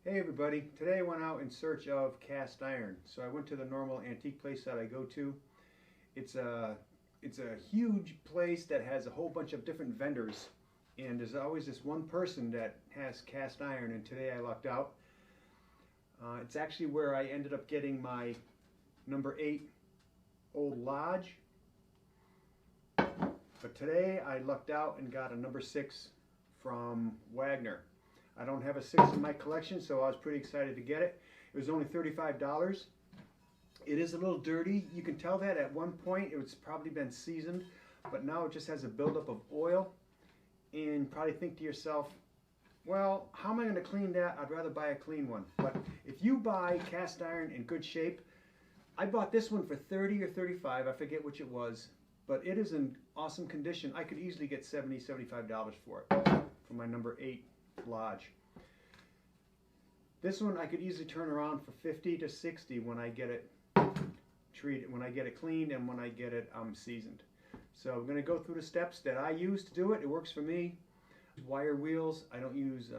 Hey everybody, today I went out in search of cast iron. So I went to the normal antique place that I go to. It's a huge place that has a whole bunch of different vendors, and there's always this one person that has cast iron, and today I lucked out. It's actually where I ended up getting my number 8 Old Lodge. But today I lucked out and got a number 6 from Wagner. I don't have a 6 in my collection, so I was pretty excited to get it. It was only $35. It is a little dirty. You can tell that at one point it's probably been seasoned, but now it just has a buildup of oil. And probably think to yourself, well, how am I going to clean that? I'd rather buy a clean one. But if you buy cast iron in good shape, I bought this one for $30 or $35. I forget which it was, but it is in awesome condition. I could easily get $70, $75 for it, for my number 8 Lodge. This one I could easily turn around for $50 to $60 when I get it treated, when I get it cleaned, and when I get it seasoned. So I'm going to go through the steps that I use to do it. It works for me. Wire wheels. I don't use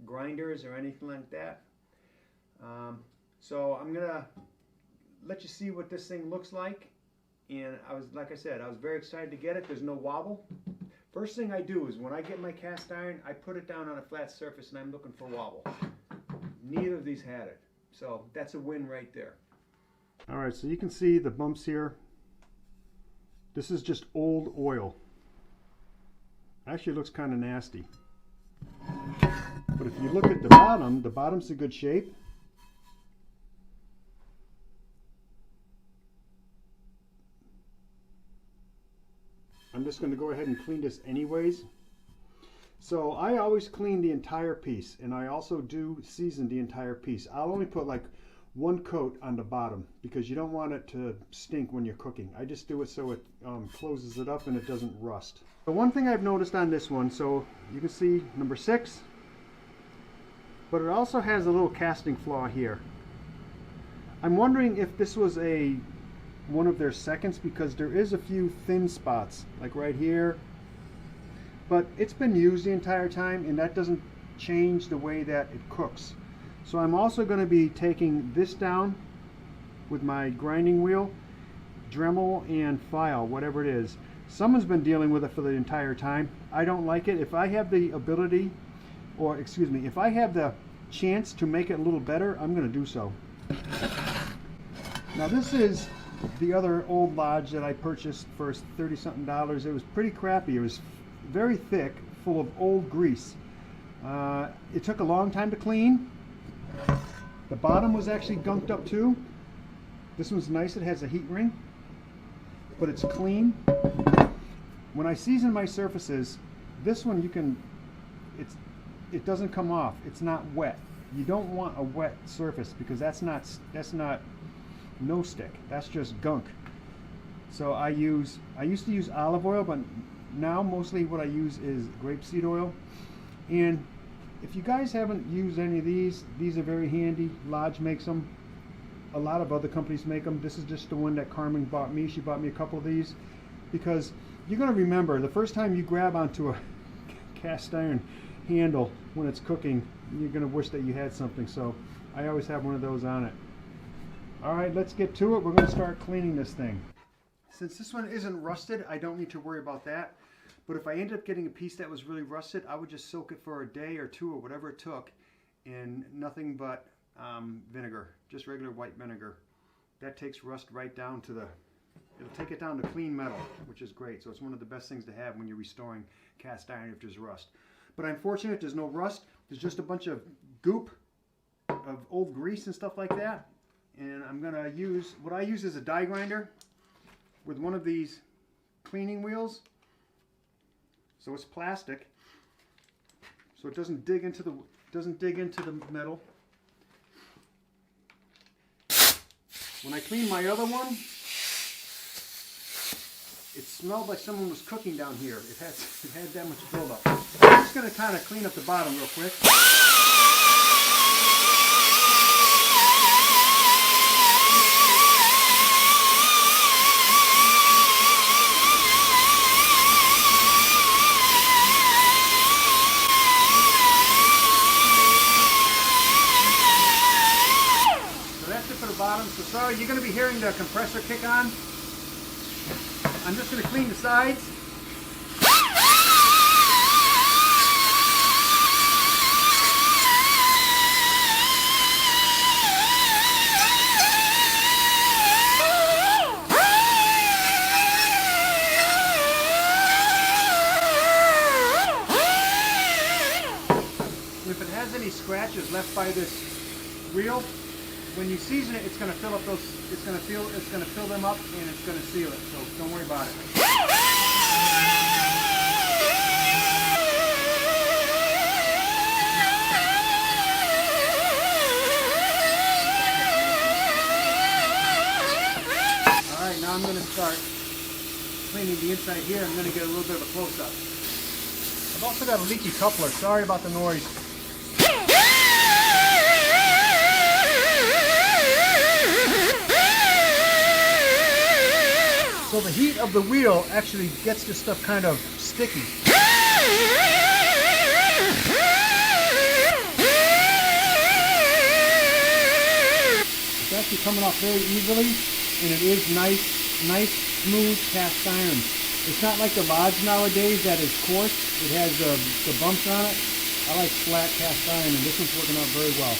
grinders or anything like that. So I'm gonna let you see what this thing looks like. And like I said, I was very excited to get it. There's no wobble. First thing I do is when I get my cast iron, I put it down on a flat surface and I'm looking for wobble. Neither of these had it. So that's a win right there. Alright, so you can see the bumps here. This is just old oil. Actually, it looks kind of nasty. But if you look at the bottom's in good shape. I'm just going to go ahead and clean this anyways. So I always clean the entire piece, and I also do season the entire piece. I'll only put like one coat on the bottom because you don't want it to stink when you're cooking. I just do it so it closes it up and it doesn't rust. The one thing I've noticed on this one, so you can see number 6, but it also has a little casting flaw here. I'm wondering if this was one of their seconds, because there is a few thin spots like right here, but it's been used the entire time and that doesn't change the way that it cooks. So I'm also going to be taking this down with my grinding wheel, Dremel and file, whatever it is. Someone's been dealing with it for the entire time. I don't like it. If I have the ability, or excuse me, if I have the chance to make it a little better, I'm going to do so. Now this is the other Old Lodge that I purchased for $30-something. It was pretty crappy. It was very thick, full of old grease. It took a long time to clean. The bottom was actually gunked up too. This one's nice. It has a heat ring, but it's clean. When I season my surfaces, this one it doesn't come off. It's not wet. You don't want a wet surface because that's not no stick. That's just gunk. So I used to use olive oil, but now mostly what I use is grapeseed oil. And if you guys haven't used any of these are very handy. Lodge makes them. A lot of other companies make them. This is just the one that Carmen bought me. She bought me a couple of these because you're going to remember the first time you grab onto a cast iron handle when it's cooking, you're going to wish that you had something. So I always have one of those on it. Alright, let's get to it. We're going to start cleaning this thing. Since this one isn't rusted, I don't need to worry about that. But if I end up getting a piece that was really rusted, I would just soak it for a day or two or whatever it took in nothing but vinegar, just regular white vinegar. That takes rust right down to it'll take it down to clean metal, which is great. So it's one of the best things to have when you're restoring cast iron if there's rust. But I'm fortunate there's no rust. There's just a bunch of goop of old grease and stuff like that. And I'm going to use, what I use is a die grinder with one of these cleaning wheels. So it's plastic, so it doesn't dig into the metal. When I cleaned my other one, it smelled like someone was cooking down here. It had that much buildup. I'm just going to kind of clean up the bottom real quick. bottom. So sorry, you're going to be hearing the compressor kick on. I'm just going to clean the sides. If it has any scratches left by this wheel, when you season it, it's going to fill up those. It's going to fill them up, and it's going to seal it. So don't worry about it. All right, now I'm going to start cleaning the inside here. I'm going to get a little bit of a close-up. I've also got a leaky coupler. Sorry about the noise. So the heat of the wheel actually gets this stuff kind of sticky. It's actually coming off very easily, and it is nice, smooth cast iron. It's not like the Lodge nowadays that is coarse. It has the bumps on it. I like flat cast iron, and this one's working out very well.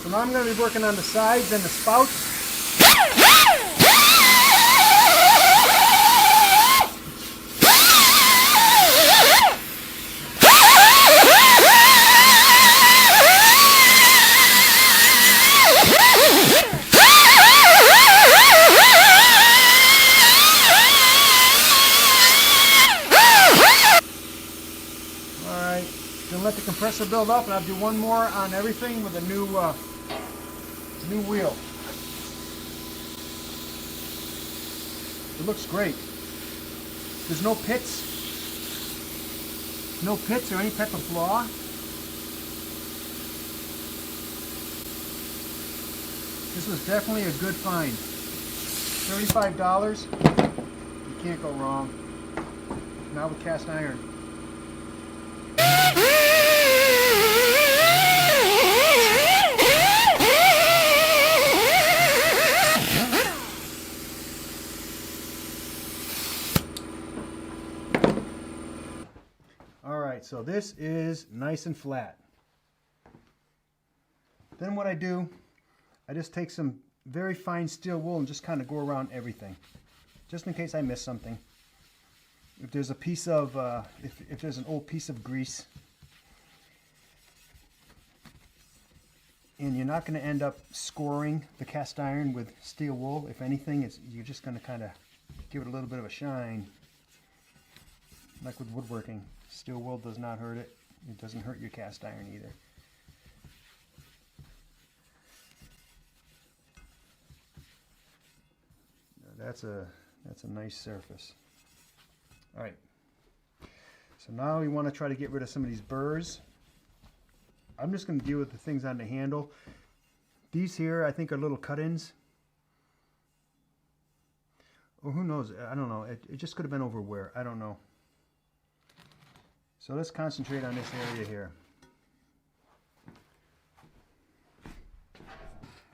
So now I'm going to be working on the sides and the spouts. Let the compressor build up, and I'll do one more on everything with a new wheel. It looks great. There's no pits or any type of flaw. This was definitely a good find. $35. You can't go wrong. Now with cast iron. Alright, so this is nice and flat. Then what I do, I just take some very fine steel wool and just kind of go around everything, just in case I miss something. If there's a piece of, if there's an old piece of grease, and you're not going to end up scoring the cast iron with steel wool. If anything, you're just going to kind of give it a little bit of a shine, like with woodworking. Steel wool does not hurt it. It doesn't hurt your cast iron either. That's a nice surface. All right. So now we want to try to get rid of some of these burrs. I'm just going to deal with the things on the handle. These here, I think, are little cut-ins. Or who knows? I don't know. It just could have been over wear. I don't know. So let's concentrate on this area here.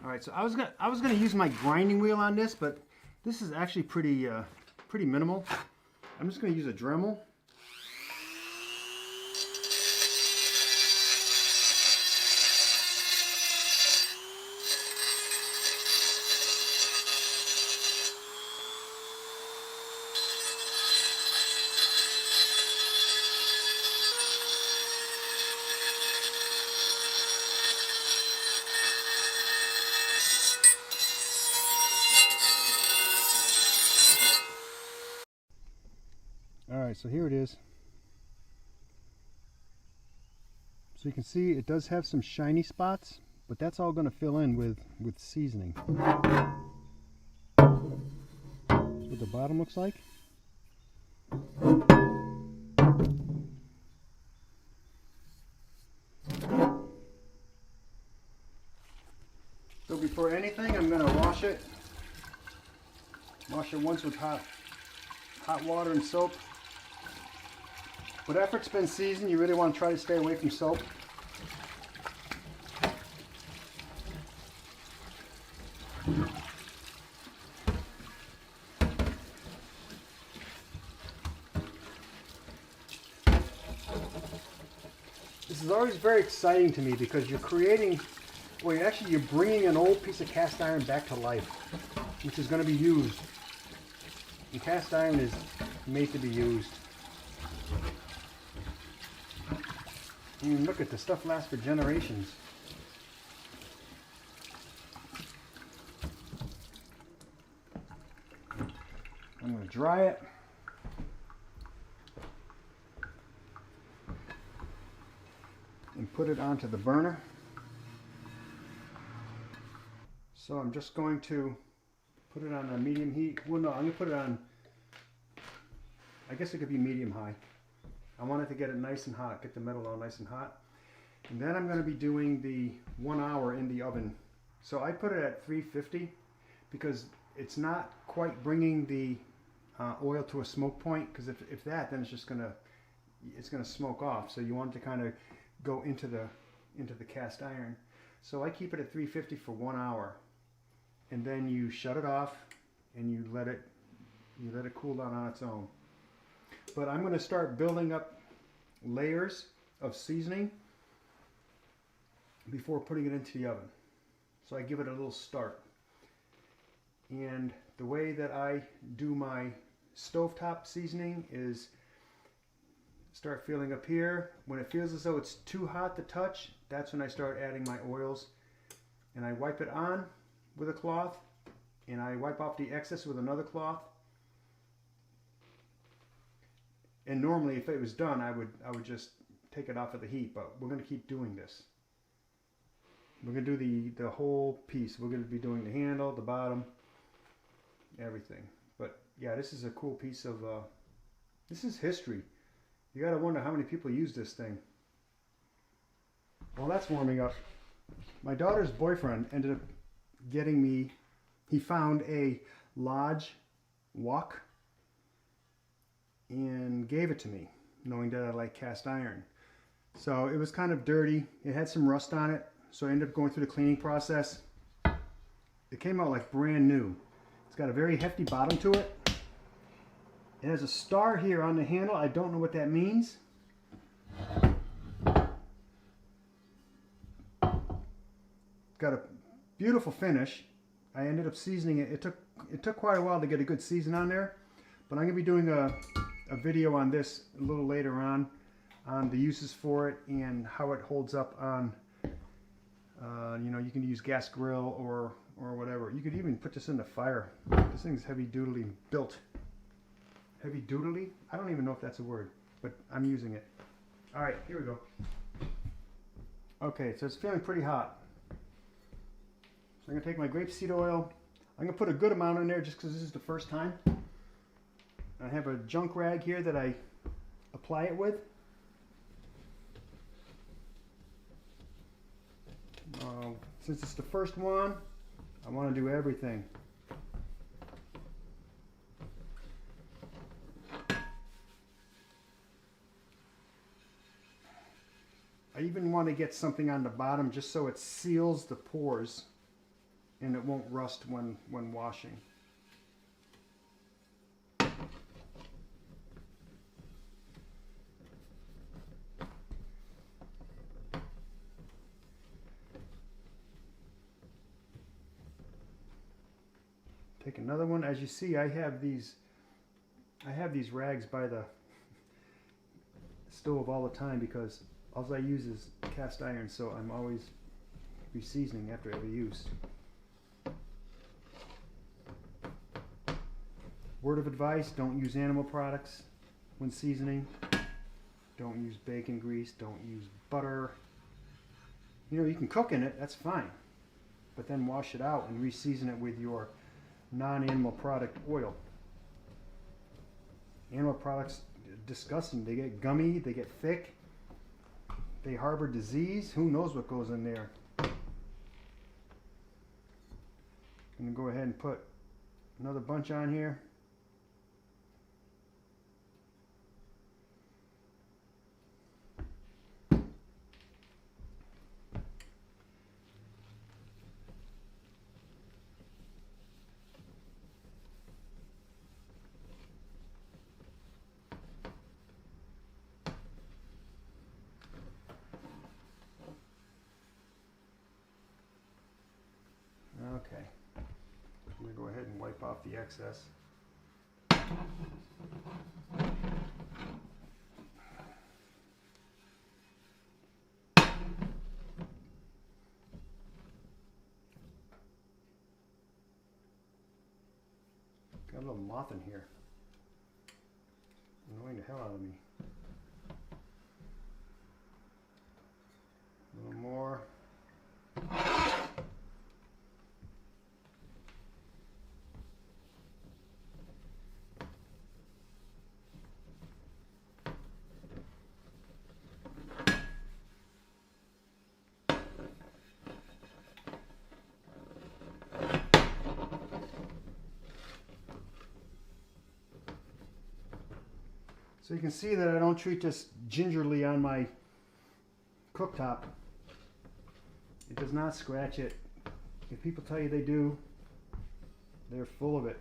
All right. So I was gonna use my grinding wheel on this, but this is actually pretty minimal. I'm just going to use a Dremel. Alright, so here it is. So you can see it does have some shiny spots, but that's all going to fill in with seasoning. That's what the bottom looks like. it. Wash it once with hot water and soap. But after it's been seasoned, you really want to try to stay away from soap. This is always very exciting to me because you're creating, well, you're bringing an old piece of cast iron back to life, which is going to be used. And cast iron is made to be used. And look at the stuff lasts for generations. I'm going to dry it. And put it onto the burner. So I'm just going to put it on a medium heat. Well, no, I'm going to put it on, I guess it could be medium high. I want it to get it nice and hot, get the metal all nice and hot. And then I'm going to be doing the 1 hour in the oven. So I put it at 350 because it's not quite bringing the oil to a smoke point, because if that, then it's going to smoke off. So you want it to kind of go into the cast iron. So I keep it at 350 for 1 hour, and then you shut it off and you let it cool down on its own. But I'm going to start building up layers of seasoning before putting it into the oven. So I give it a little start. And the way that I do my stovetop seasoning is start feeling up here. When it feels as though it's too hot to touch, that's when I start adding my oils. And I wipe it on with a cloth, and I wipe off the excess with another cloth. And normally, if it was done, I would just take it off of the heat, but we're going to keep doing this. We're going to do the whole piece. We're going to be doing the handle, the bottom, everything. But yeah, this is a cool piece of, this is history. You got to wonder how many people use this thing. While that's warming up, my daughter's boyfriend ended up getting me, he found a Lodge wok and gave it to me, knowing that I like cast iron. So it was kind of dirty. It had some rust on it, so I ended up going through the cleaning process. It came out like brand new. It's got a very hefty bottom to it. It has a star here on the handle. I don't know what that means. Got a beautiful finish. I ended up seasoning it. It took quite a while to get a good season on there, but I'm going to be doing a video on this a little later on the uses for it and how it holds up on, you know, you can use gas grill or whatever. You could even put this in the fire. This thing's heavy duty built. Heavy duty? I don't even know if that's a word, but I'm using it. All right, here we go. Okay, so it's feeling pretty hot. So I'm going to take my grapeseed oil. I'm going to put a good amount in there just because this is the first time. I have a junk rag here that I apply it with. Since it's the first one, I want to do everything. I even want to get something on the bottom just so it seals the pores and it won't rust when washing. Take another one. As you see, I have these rags by the stove all the time because all I use is cast iron, so I'm always re-seasoning after every use. Word of advice, don't use animal products when seasoning. Don't use bacon grease, don't use butter. You know, you can cook in it, that's fine. But then wash it out and re-season it with your non-animal product oil. Animal products, disgusting. They get gummy, they get thick, they harbor disease. Who knows what goes in there? I'm going to go ahead and put another bunch on here. Okay, I'm going to go ahead and wipe off the excess. Got a little moth in here. Annoying the hell out of me. A little more. So you can see that I don't treat this gingerly on my cooktop. It does not scratch it. If people tell you they do, they're full of it.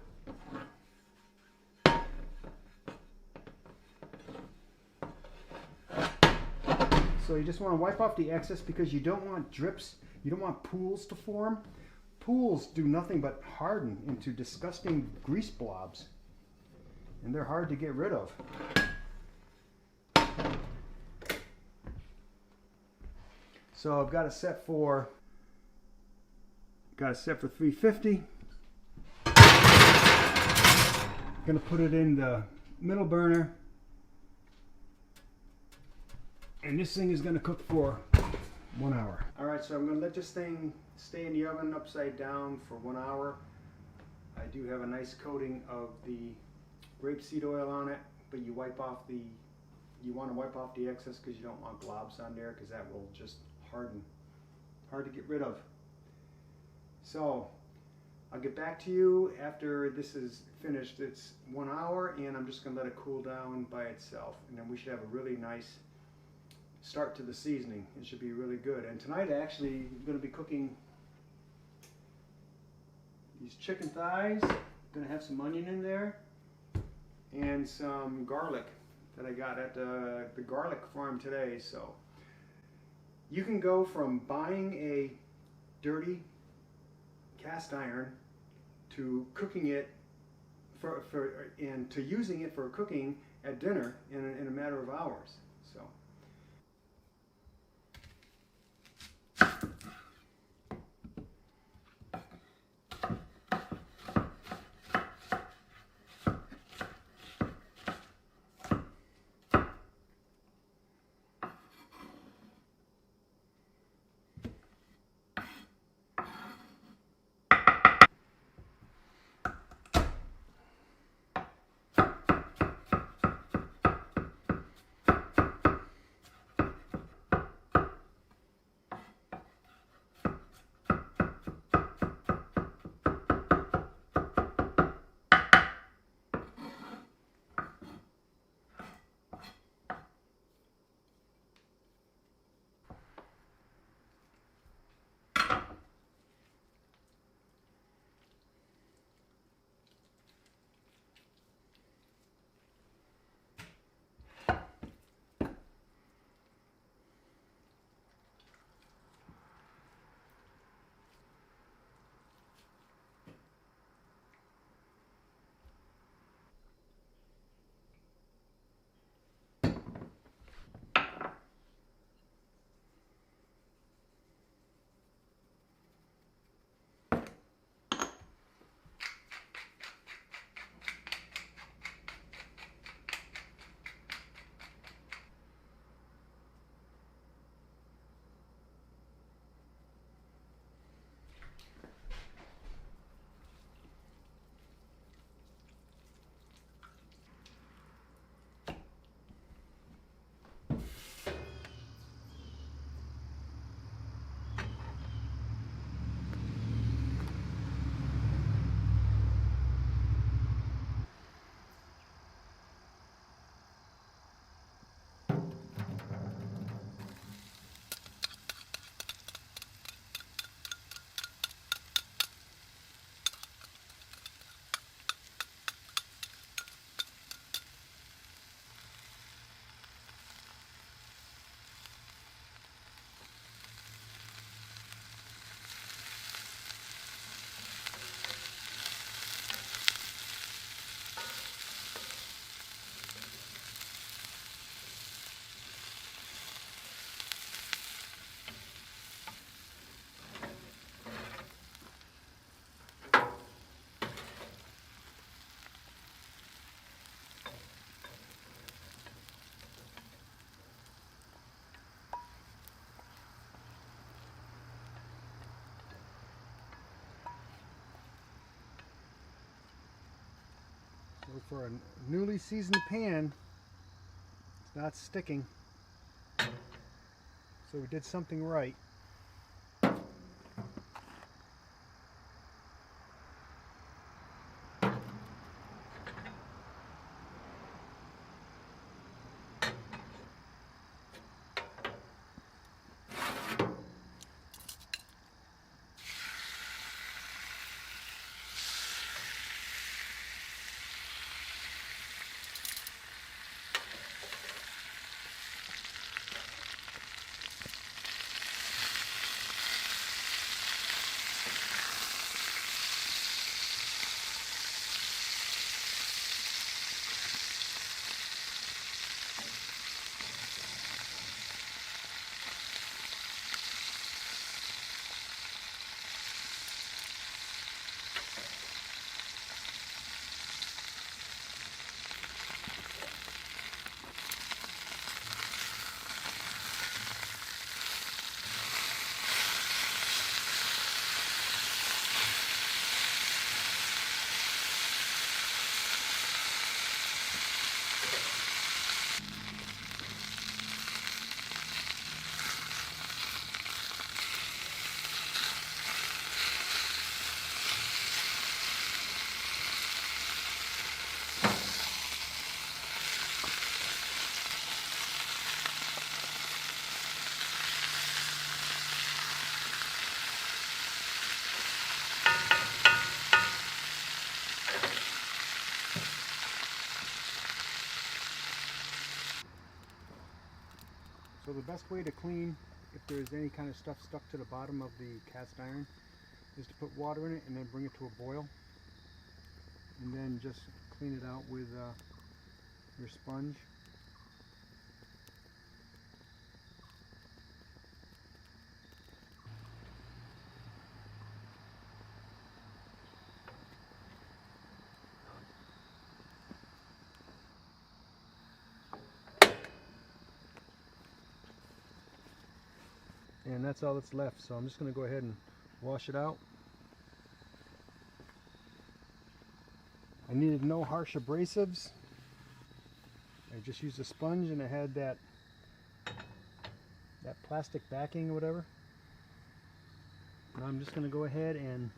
So you just want to wipe off the excess because you don't want drips, you don't want pools to form. Pools do nothing but harden into disgusting grease blobs, and they're hard to get rid of. So I've got it set for 350. Gonna put it in the middle burner, and this thing is gonna cook for 1 hour. All right, so I'm gonna let this thing stay in the oven upside down for 1 hour. I do have a nice coating of the grapeseed oil on it, but you want to wipe off the excess because you don't want globs on there, because that will just harden, hard to get rid of. So I'll get back to you after this is finished. It's 1 hour, and I'm just going to let it cool down by itself, and then we should have a really nice start to the seasoning. It should be really good. And tonight actually I'm going to be cooking these chicken thighs. I'm going to have some onion in there and some garlic that I got at the garlic farm today. So you can go from buying a dirty cast iron to cooking it and to using it for cooking at dinner in a matter of hours. So. So for a newly seasoned pan, it's not sticking. So we did something right. So the best way to clean, if there's any kind of stuff stuck to the bottom of the cast iron, is to put water in it and then bring it to a boil. And then just clean it out with your sponge. And that's all that's left, so I'm just going to go ahead and wash it out. I needed no harsh abrasives. I just used a sponge and it had that plastic backing or whatever. Now I'm just going to go ahead and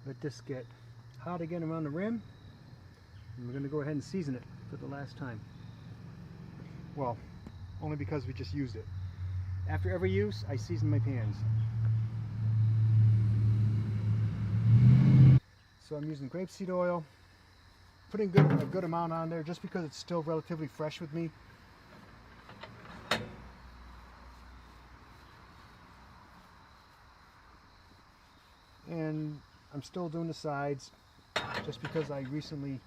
let this get hot again around the rim. And we're going to go ahead and season it for the last time. Well, only because we just used it. After every use, I season my pans. So I'm using grapeseed oil, putting a good amount on there just because it's still relatively fresh with me. And I'm still doing the sides just because I recently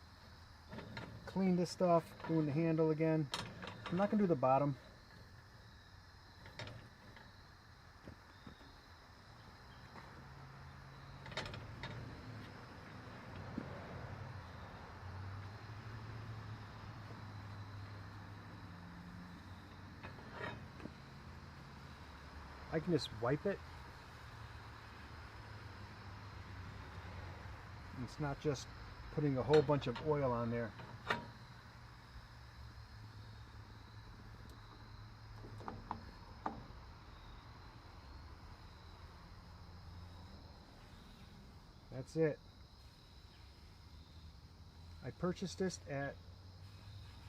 cleaned this stuff, doing the handle again. I'm not going to do the bottom. I can just wipe it. It's not just putting a whole bunch of oil on there. That's it. I purchased this at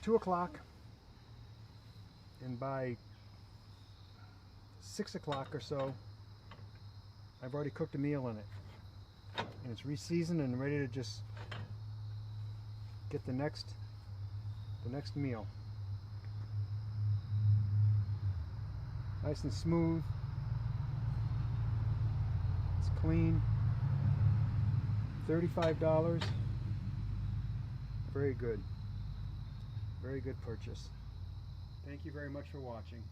2 o'clock, and by 6 o'clock or so I've already cooked a meal in it, and it's re-seasoned and ready to just get the next meal. Nice and smooth. It's clean. $35. Very good. Very good purchase. Thank you very much for watching.